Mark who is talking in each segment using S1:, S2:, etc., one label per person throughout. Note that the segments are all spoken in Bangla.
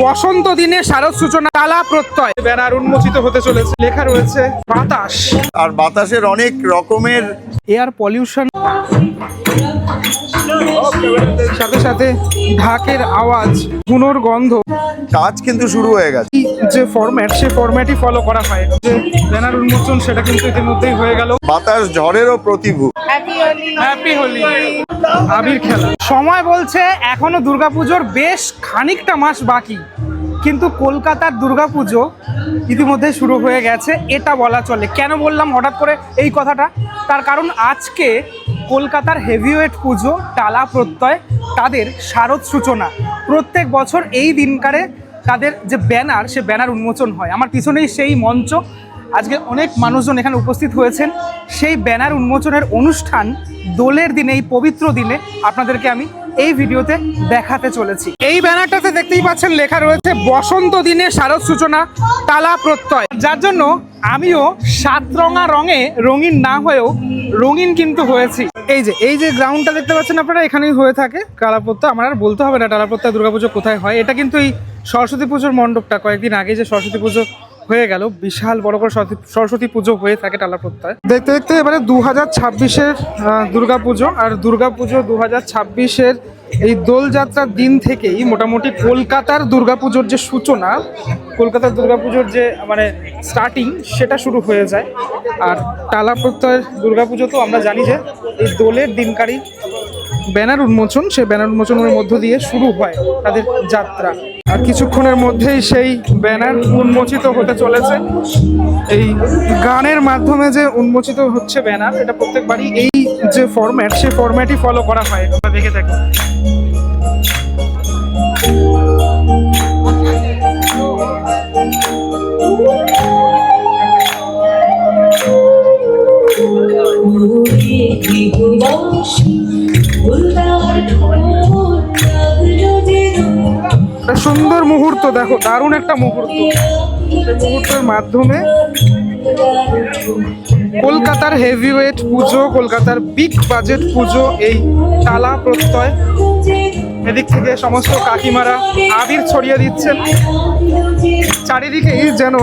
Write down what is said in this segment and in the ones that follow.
S1: বসন্ত দিনে শারদ সূচনা তালা প্রত্যয় ব্যানার উন্মোচিত হতে চলেছে। লেখা রয়েছে বাতাস,
S2: আর বাতাসের অনেক রকমের
S1: এয়ার পলিউশন, সাথে সাথে ঢাকের আওয়াজ, ধুনোর গন্ধ।
S2: কাজ কিন্তু শুরু হয়ে গেছে।
S1: যে ফরম্যাট, সে ফরম্যাটই ফলো করা হয়। যে ব্যানার উন্মোচন সেটা কিন্তু ইতিমধ্যেই হয়ে গেল।
S2: বাতাস ঝড়েরও প্রতিভূ।
S1: হ্যাপি হোলি। আবির খেলা। সময় বলছে এখনো দুর্গাপুজোর বেশ খানিকটা মাস বাকি, কিন্তু কলকাতার দুর্গাপুজো ইতিমধ্যে শুরু হয়ে গেছে এটা বলা চলে। কেন বললাম হঠাৎ করে এই কথাটা? তার কারণ আজকে কলকাতার হেভিওয়েট পুজো টালা প্রত্যয়, তাদের শারদ সূচনা। প্রত্যেক বছর এই দিনকারে তাদের যে ব্যানার, সে ব্যানার উন্মোচন হয়। আমার পিছনেই সেই মঞ্চ। আজকে অনেক মানুষজন এখানে উপস্থিত হয়েছেন। সেই ব্যানার উন্মোচনের অনুষ্ঠান দোলের দিনে, এই পবিত্র দিনে আপনাদেরকে আমি এই ভিডিওতে দেখাতে চলেছি। এই ব্যানারটাতে দেখতেই পাচ্ছেন লেখা রয়েছে বসন্ত দিনে শারদ সূচনা তালা প্রত্যয়, যার জন্য আমিও সাতরঙা রঙে রঙিন না হয়েও রঙিন কিন্তু হয়েছি। এই যে গ্রাউন্ডটা দেখতে পাচ্ছেন আপনারা, এখানেই হয়ে থাকে টালা প্রত্যয়। আমার আর বলতে হবে না টালা প্রত্যয় দুর্গাপুজো কোথায় হয়। এটা কিন্তু এই সরস্বতী পুজোর মণ্ডপটা। কয়েকদিন আগে যে সরস্বতী পুজো হয়ে গেল, বিশাল বড় করে সরস্বতী পুজো হয়ে থাকে টালা প্রত্যয়। দেখতে দেখতে এবারে 2026-এর দুর্গাপুজো, আর দুর্গাপুজো 2026-এর এই দোলযাত্রার দিন থেকেই মোটামুটি কলকাতার দুর্গাপুজোর যে সূচনা, কলকাতার দুর্গাপুজোর যে মানে স্টার্টিং, সেটা শুরু হয়ে যায়। আর টালা প্রত্যয়ের দুর্গাপুজো তো আমরা জানি যে এই দোলের দিনকারই ব্যানার উন্মোচন, সেই ব্যানার উন্মোচনের মধ্য দিয়ে শুরু হয় তাদের যাত্রা। আর কিছুক্ষণের মধ্যেই সেই ব্যানার উন্মোচিত হতে চলেছে। এই গানের মাধ্যমে যে উন্মোচিত হচ্ছে ব্যানার, এটা প্রত্যেকবারই এই যে ফরম্যাট, সেই ফরম্যাটই ফলো করা হয়, আমরা দেখে থাকি। সুন্দর মুহূর্ত, দেখো দারুণ একটা মুহূর্ত। সেই মুহূর্তের মাধ্যমে কলকাতার হেভিওয়েট পুজো, কলকাতার বিগ বাজেট পুজো, এই টালা প্রত্যয়। এদিক থেকে সমস্ত কাকিমারা আবির ছড়িয়ে দিচ্ছেন। চারিদিকেই যেন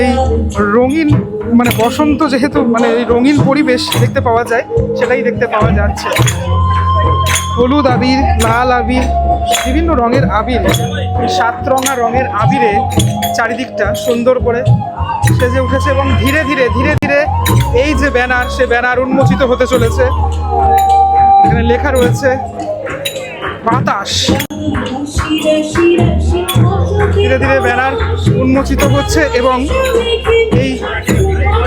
S1: এই রঙিন, মানে বসন্ত যেহেতু, মানে এই রঙিন পরিবেশ দেখতে পাওয়া যায়, সেটাই দেখতে পাওয়া যাচ্ছে। হলুদ আবির, লাল আবির, বিভিন্ন রঙের আবির, সাতরঙা রঙের আবিরে চারিদিকটা সুন্দর করে সেজে উঠেছে। এবং ধীরে ধীরে ধীরে ধীরে এই যে ব্যানার, সে ব্যানার উন্মোচিত হতে চলেছে। এখানে লেখা রয়েছে বাতাস। ধীরে ধীরে ব্যানার উন্মোচিত হচ্ছে এবং এই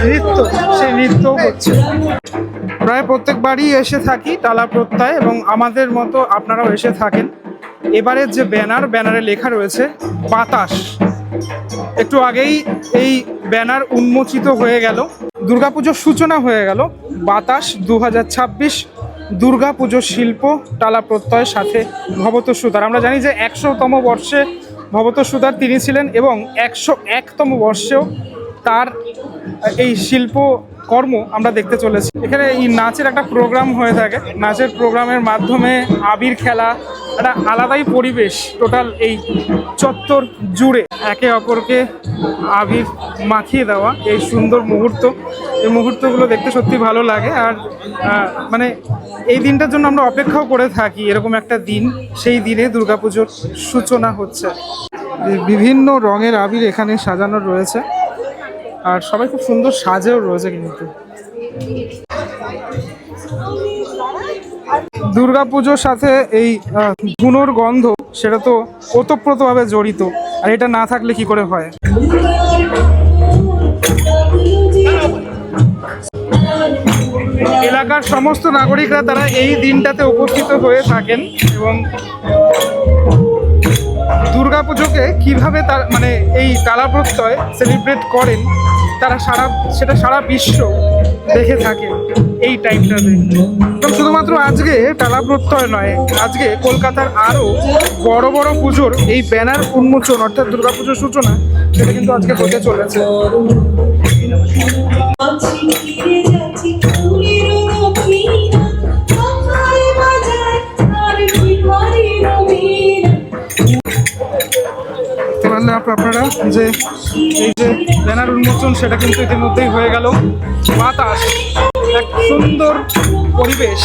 S1: নৃত্য, সেই নৃত্যও হচ্ছে। প্রায় প্রত্যেকবারই এসে থাকি টালা প্রত্যয়, এবং আমাদের মতো আপনারাও এসে থাকেন। এবারের যে ব্যানার, ব্যানারে লেখা রয়েছে বাতাস। একটু আগেই এই ব্যানার উন্মোচিত হয়ে গেল, দুর্গাপুজোর সূচনা হয়ে গেল। বাতাস 2026 দুর্গাপুজোর শিল্প টালা প্রত্যয়ের সাথে ভবতোষ সুতার। আমরা জানি যে 100তম বর্ষে ভবতোষ সুতার তিনি ছিলেন, এবং 101তম বর্ষেও তার এই শিল্প কর্ম আমরা দেখতে চলেছি। এখানে এই নাচের একটা প্রোগ্রাম হয়ে থাকে। নাচের প্রোগ্রামের মাধ্যমে আবির খেলা, একটা আলাদাই পরিবেশ টোটাল এই চত্বর জুড়ে। একে অপরকে আবির মাখিয়ে দেওয়া, এই সুন্দর মুহূর্ত, এই মুহূর্তগুলো দেখতে সত্যি ভালো লাগে। আর মানে এই দিনটার জন্য আমরা অপেক্ষাও করে থাকি, এরকম একটা দিন, সেই দিনে দুর্গাপুজোর সূচনা হচ্ছে। বিভিন্ন রঙের আবির এখানে সাজানো রয়েছে, আর সবাই খুব সুন্দর সাজেও রয়েছে। কিন্তু দুর্গাপুজোর সাথে এই ধুনোর গন্ধ, সেটা তো ওতপ্রোতভাবে জড়িত, আর এটা না থাকলে কি করে হয়। এলাকার সমস্ত নাগরিকরা তারা এই দিনটাতে উপস্থিত হয়ে থাকেন, এবং দুর্গাপুজোকে কিভাবে তার মানে এই টালা প্রত্যয় সেলিব্রেট করেন তারা, সেটা সারা বিশ্ব দেখে থাকে এই টাইমটাতে। এবং শুধুমাত্র আজকে টালা প্রত্যয় নয়, আজকে কলকাতার আরও বড় বড় পুজোর এই ব্যানার উন্মোচন, অর্থাৎ দুর্গাপুজোর সূচনা, সেটা কিন্তু আজকে হতে চলেছে। তাহলে আপনারা যে এই যে ব্যানার উন্মোচন সেটা কিন্তু ইতিমধ্যেই হয়ে গেল। বাতাস, এক সুন্দর পরিবেশ,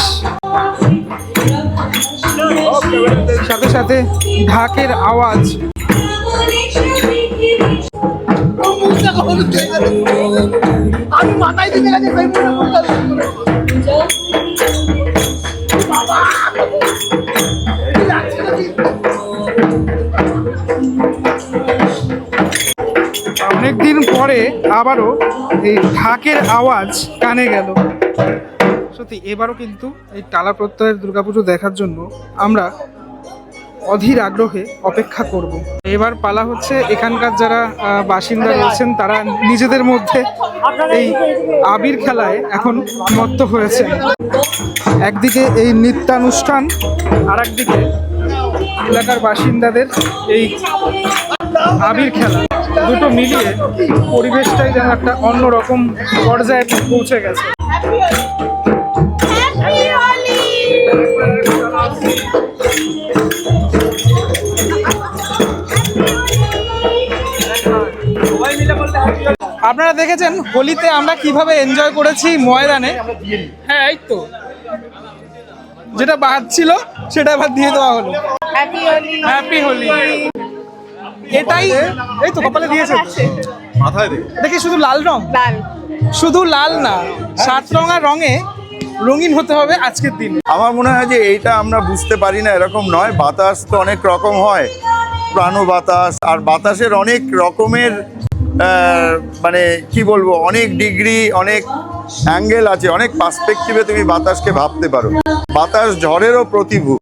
S1: সাথে সাথে ঢাকের আওয়াজ।
S3: আমি মাথায় দিতে গেছি
S1: অনেকদিন পরে আবারও এই ঢাকের আওয়াজ কানে গেল। সত্যি এবারও কিন্তু এই টালা প্রত্যয়ের দুর্গাপুজো দেখার জন্য আমরা অধীর আগ্রহে অপেক্ষা করব। এবার পালা হচ্ছে এখানকার যারা বাসিন্দা রয়েছেন তারা নিজেদের মধ্যে এই আবির খেলায় এখন মত্ত হয়েছে। একদিকে এই নৃত্যানুষ্ঠান, আর একদিকে এলাকার বাসিন্দাদের এই আবির খেলা, দুটো মিলিয়ে পরিবেশটাই যেন একটা অন্যরকম পর্যায়ে পৌঁছে গেছে। আপনারা দেখেছেন হোলিতে আমরা কিভাবে এনজয় করেছি ময়দানে। হ্যাঁ, এই তো যেটা বাদ ছিল সেটা আবার দিয়ে দেওয়া হলো। হ্যাপি হোলি। এটাই, এই তো কপালে দিয়েছে, মাথায় দে। দেখি শুধু লাল রং, শুধু লাল না, 7 রঙা রঙে রঙিন হতে হবে আজকের দিন।
S2: আমার মনে হয় যে এইটা আমরা বুঝতে পারি না, এরকম নয়। বাতাস তো অনেক রকম হয়, প্রাণ বাতাস, আর বাতাসের অনেক রকমের মানে কি বলবো, অনেক ডিগ্রি, অনেক অ্যাঙ্গেল আছে, অনেক পার্সপেক্টিভে তুমি বাতাসকে ভাবতে পারো। বাতাস ঝড়েরও প্রতিভূ।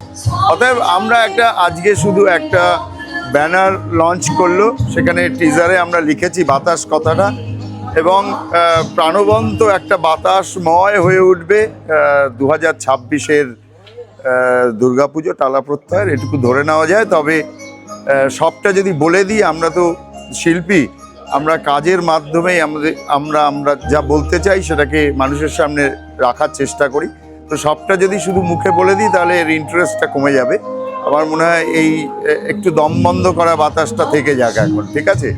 S2: অতএব আমরা আজকে শুধু একটা ব্যানার লঞ্চ করলো, সেখানে টিজারে আমরা লিখেছি বাতাস কথাটা, এবং প্রাণবন্ত একটা বাতাসময় হয়ে উঠবে 2026-এর দুর্গাপুজো টালা প্রত্যয়ের, এটুকু ধরে নেওয়া যায়। তবে সবটা যদি বলে দিই, আমরা তো শিল্পী, আমরা কাজের মাধ্যমেই আমরা যা বলতে চাই সেটাকে মানুষের সামনে রাখার চেষ্টা করি। তো সবটা যদি শুধু মুখে বলে দিই তাহলে এর ইন্টারেস্টটা কমে যাবে। আমার মনে হয় এই একটু দম বন্ধ করা বাতাসটা থেকে যাক এখন, ঠিক আছে?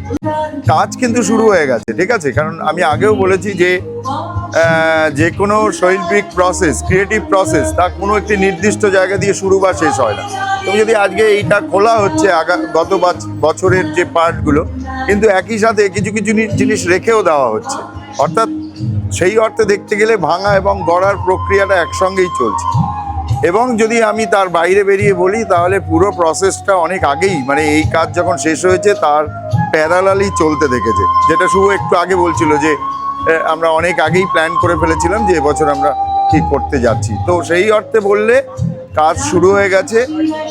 S2: কাজ কিন্তু শুরু হয়ে গেছে, ঠিক আছে? কারণ আমি আগেও বলেছি যে কোনো শৈল্পিক প্রসেস, ক্রিয়েটিভ প্রসেস, তার কোনো একটি নির্দিষ্ট জায়গা দিয়ে শুরু বা শেষ হয় না। তুমি যদি আজকে এইটা খোলা হচ্ছে গত বছরের যে পার্টগুলো, কিন্তু একই সাথে কিছু কিছু জিনিস রেখেও দেওয়া হচ্ছে, অর্থাৎ সেই অর্থে দেখতে গেলে ভাঙা এবং গড়ার প্রক্রিয়াটা একসঙ্গেই চলছে। এবং যদি আমি তার বাইরে বেরিয়ে বলি তাহলে পুরো প্রসেসটা অনেক আগেই, মানে এই কাজ যখন শেষ হয়েছে তার প্যারালালি চলতে দেখেছে, যেটা শুভ একটু আগে বলছিল যে আমরা অনেক আগেই প্ল্যান করে ফেলেছিলাম যে এবছর আমরা কি করতে যাচ্ছি। তো সেই অর্থে বললে কাজ শুরু হয়ে গেছে।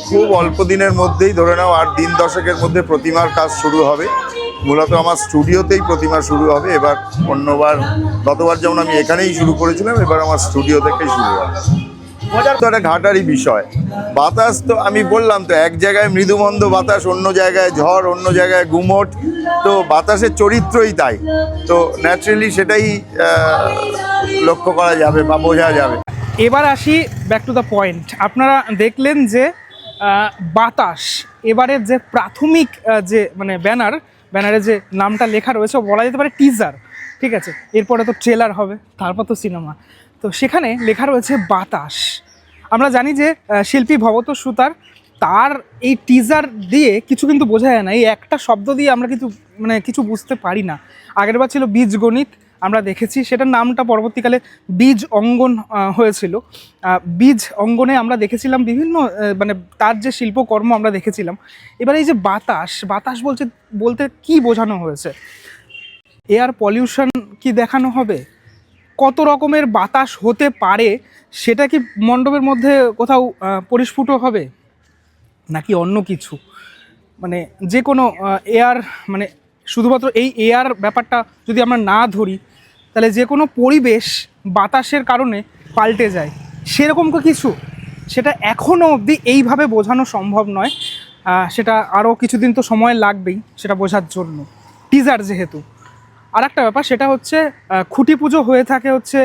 S2: খুব অল্প দিনের মধ্যেই, ধরে নাও 8 দিন 10-এর মধ্যে প্রতিমার কাজ শুরু হবে। মূলত আমার স্টুডিওতেই প্রতিমা শুরু হবে এবার। গতবার যেমন আমি এখানেই শুরু করেছিলাম, এবার আমার স্টুডিও থেকেই শুরু হবে। মজার তো একটা ঘাটারই বিষয়। বাতাস তো আমি বললাম তো, এক জায়গায় মৃদুমন্দ বাতাস, অন্য জায়গায় ঝড়, অন্য জায়গায় গুমোট। তো বাতাসের চরিত্রই তাই, তো ন্যাচারালি সেটাই লক্ষ্য করা যাবে বা বোঝা যাবে।
S1: এবার আসি ব্যাক টু দ্য পয়েন্ট। আপনারা দেখলেন যে বাতাস এবারের যে প্রাথমিক যে মানে ব্যানারে যে নামটা লেখা রয়েছে, বলা যেতে পারে টিজার, ঠিক আছে? এরপরে তো ট্রেলার হবে, তারপর তো সিনেমা। তো সেখানে লেখা রয়েছে বাতাস। আমরা জানি যে শিল্পী ভবত সুতার, তার এই টিজার দিয়ে কিছু কিন্তু বোঝা যায় না, এই একটা শব্দ দিয়ে আমরা কিছু বুঝতে পারি না। আগেরবার ছিল বীজগণিত, আমরা দেখেছি সেটার নামটা পরবর্তীকালে বীজ অঙ্গন হয়েছিল। বীজ অঙ্গনে আমরা দেখেছিলাম বিভিন্ন তার যে শিল্পকর্ম আমরা দেখেছিলাম। এবার এই যে বাতাস বলতে কি বোঝানো হয়েছে? এয়ার পলিউশন কি দেখানো হবে? কত রকমের বাতাস হতে পারে সেটা কি মণ্ডপের মধ্যে কোথাও পরিস্ফুট হবে, নাকি অন্য কিছু? মানে যে কোনো এয়ার, মানে শুধুমাত্র এই এয়ার ব্যাপারটা যদি আমরা না ধরি, তাহলে যে কোনো পরিবেশ বাতাসের কারণে পাল্টে যায়, সেরকম কিছু, সেটা এখনও অবধি এইভাবে বোঝানো সম্ভব নয়। সেটা আরও কিছুদিন তো সময় লাগবেই সেটা বোঝার জন্য, টিজার যেহেতু। আর একটা ব্যাপার, সেটা হচ্ছে খুঁটি পুজো হয়ে থাকে হচ্ছে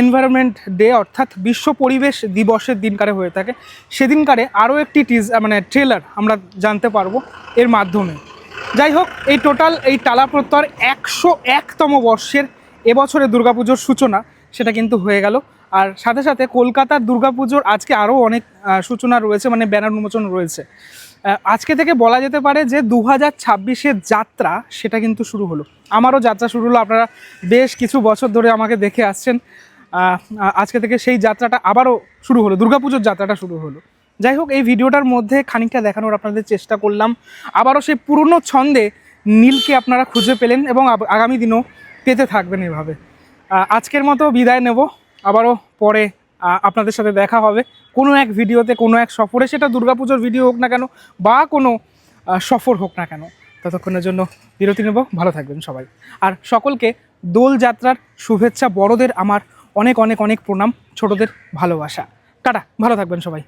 S1: এনভায়রনমেন্ট ডে, অর্থাৎ বিশ্ব পরিবেশ দিবসের দিনকারে হয়ে থাকে। সেদিনকারে আরও একটি ট্রেলার আমরা জানতে পারবো এর মাধ্যমে। যাই হোক, এই টোটাল এই টালা প্রত্যয়ের 101তম বর্ষের এবছরের দুর্গাপুজোর সূচনা সেটা কিন্তু হয়ে গেল। আর সাথে সাথে কলকাতার দুর্গাপুজোর আজকে আরও অনেক সূচনা রয়েছে, মানে ব্যানার উন্মোচন রয়েছে। আজকে থেকে বলা যেতে পারে যে 2026-এর যাত্রা সেটা কিন্তু শুরু হলো। আমারও যাত্রা শুরু হলো, আপনারা বেশ কিছু বছর ধরে আমাকে দেখে আসছেন। আজকে থেকে সেই যাত্রাটা আবারও শুরু হলো, দুর্গাপুজোর যাত্রাটা শুরু হলো। যাই হোক, এই ভিডিওটার মধ্যে খানিকটা দেখানোর আপনাদের চেষ্টা করলাম। আবারও সেই পুরনো ছন্দে নীলকে আপনারা খুঁজে পেলেন এবং আগামী দিনও পেতে থাকবেন এভাবে। আজকের মতো বিদায় নেব, আবারও পরে আপনাদের সাথে দেখা হবে কোনো এক ভিডিওতে, কোনো এক সফরে, সেটা দুর্গাপুজোর ভিডিও হোক না কেন বা কোনো সফর হোক না কেন। ততক্ষণের জন্য বিরতি নেব, ভালো থাকবেন সবাই। আর সকলকে দোলযাত্রার শুভেচ্ছা, বড়দের আমার অনেক অনেক অনেক প্রণাম, ছোটদের ভালোবাসা। টাটা, ভালো থাকবেন সবাই।